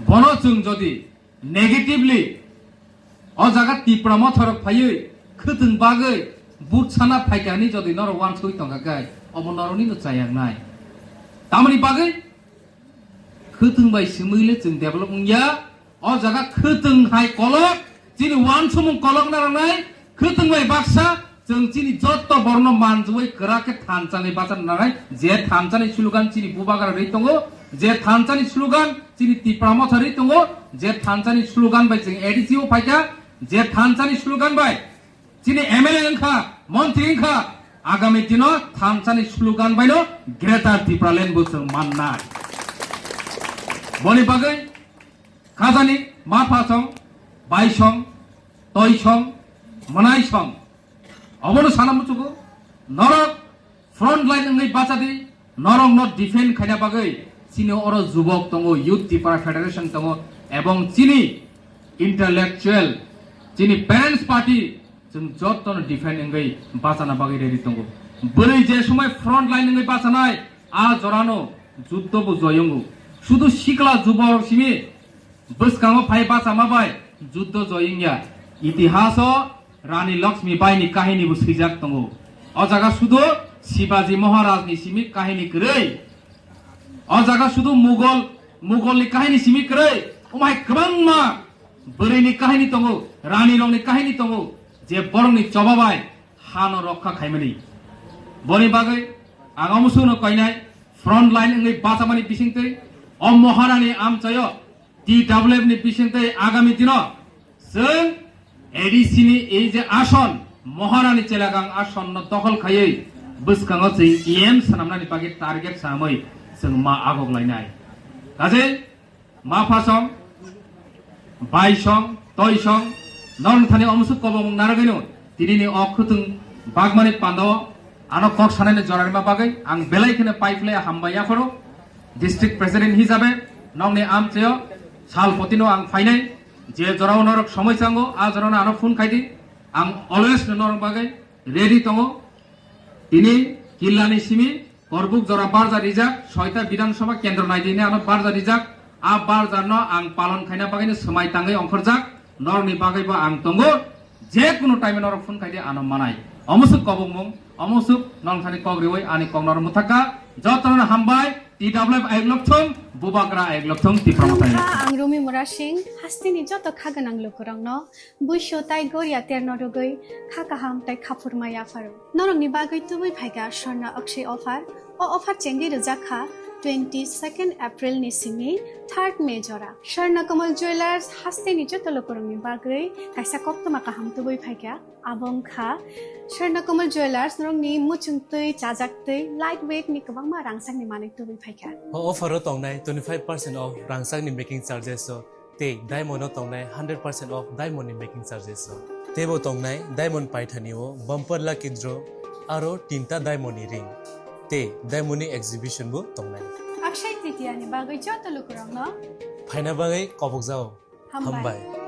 বনো जों যদি নেগেটিভলি অ জায়গা তীব্রম থরক ফাইয়ে খতং বাগৈ বুট সানা ফাইকানি যদি নর ওয়ান সই তঙ্গাগাই অব নরনি নো চায়াং নাই তামনি বাগৈ খতং বাই সিমইলে जों डेभेलपमेंट या অ জায়গা খতং হাই কলক যিনি ওয়ান সমং কলক নারানাই খতং বাই বাক্সা जों যিনি যত বর্ণ মানজুই গরাকে থানচানি বাজার নারাই যে থানচানি স্লোগান যিনি বুবাগার রে তঙ্গো যে থানচানি স্লোগান যিনি তীব্রম থরি তঙ্গো যে থানচানি স্লোগান বাই जों एडिसिओ फाइका যে থানচানি স্লোগান বাই যিনি এমএলএ ওংখা মন্ত্রী ওংখা আগামী দিন থানচানি স্লোগান বাইনো গ্রেটার ত্রিপুরালেন বসং মাননাই বনি বাগৈ খাজানি মাফাসং বাইসং তয়সং মনাইসং অবনো সানামুচুগো নরক ফ্রন্ট লাইন ওংই বাচাদি নরক ন ডিফেন্ড খাইনা বাগৈ চিনি অর যুবক তঙ্গো ইউথ ত্রিপুরা ফেডারেশন তঙ্গো এবং চিনি इंटेलेक्चुअल चिनी पेरेंट्स पार्टी जों जतन डिफेंड ओंगै बाचाना बागै रेडि दंगो बोरै जे समय फ्रंट लाइन ओंगै बाचानाय आ जरानो जुद्धबो जयंगो शुधु सिकला जुबक सिमी बसकांगो फाइ बाचामाबाय जुद्ध जयिंया इतिहास रानी लक्ष्मी बाईनि काहिनीबो सैजाक दंगो अ जागा शुधु शिवाजी महाराजनि सिमी काहिनी गरै अ जागा शुधु मुगलनि काहिनी सिमी गरै ओमाय गोबांमा बोरैनि काहिनी दंगो रानी रंनि काहिनी दंगो जे बरंनि चबाबाय हानो रक्षा खायमानि बनि बागै आं अमुसुनो कयनाय फ्रंट लाइन ओंगै बाचामानि बिसिंतै अ महारानी आमचाय DWF नि बिसिंतै आगामी दिन जों एडिसिनि এই যে আসন महारानी চেলাगां আসন दखल खायै बसकाङो जों एम सानामनानि बागै टार्गेट सामै जों मा आगगलायनाय काजे मा फासं बाइसं तयसं नरनथानि अमुसुक कबं नारगैनो दिनैनि अखुतुं बागमानि पान्दाव आनो कक सानायनि जरानिमा बागै आं बेलायखौनो पाइपलाय हामबायाफोरो डिस्ट्रिक्ट प्रेसिडेंट हिसाबै नंनि आमचेय सालपतिनो आं फाइनाय जे जराव नरक समयसांगो आ जरावनो आनो फुन खायदि आं अलवेज नरक बागै रेडि दंगो दिनै किल्लानि सिमी करबुक जरा बारजा रिजाक सयता विधानसभा केन्द्र नायदिने आनो बारजा रिजाक आ बारजानो आं पालन खायना बागैनो समाय तांगै अंखरजाक नरनि बागैबो आं दंगो जे कुनु टाइम नरक फुन खायदि आनो मानाय अमुसुक कबंमुं अमुसुक नंथानि कग्रिवै आनि कमनर मुथाका जतन हामबाय TWF आइग्लकथं बुबाग्रा आइग्लकथं तिप्रमताय आं रुमि मुरा सिंह हास्तिनि जत खागोनां लोकरंनो बुइसो ताइ गोरिया तेरनरगै खाकाहाम ताइ खाफुरमाया फारो नरंनि बागै तुबै फाइगा स्वर्णा अक्षय अफार अ अफार चेंगि रजाखा 22 एप्रिल नि सिमी 3 मे जरा स्वर्ण कमल ज्वेलर्स हास्तिनि जत लोकरंनि बागै काइसा कक्तमा काहाम तुबै फाइगा आबंखा स्वर्ण कमल ज्वेलर्स नरंनि मुचुंतै चाजाक्तै लाइट वेट नि गोबांमा रांसांनि मानै तुबै फाइगा ऑफर तंनाय 25% ऑफ रांसांनि मेकिंग चार्जेस ते डायमंड तंनाय 100% ऑफ डायमंड नि मेकिंग चार्जेस तेबो तंनाय डायमंड पाइथानिओ बम्पर लाकी ड्र आरो तीनटा डायमंड नि रिंग ते डायमंड नि एग्जिबिशन बो तंनाय अक्षय तृतीया नि बागै जत लोकरंनो फाइना बागै कबक जाओ हामबाय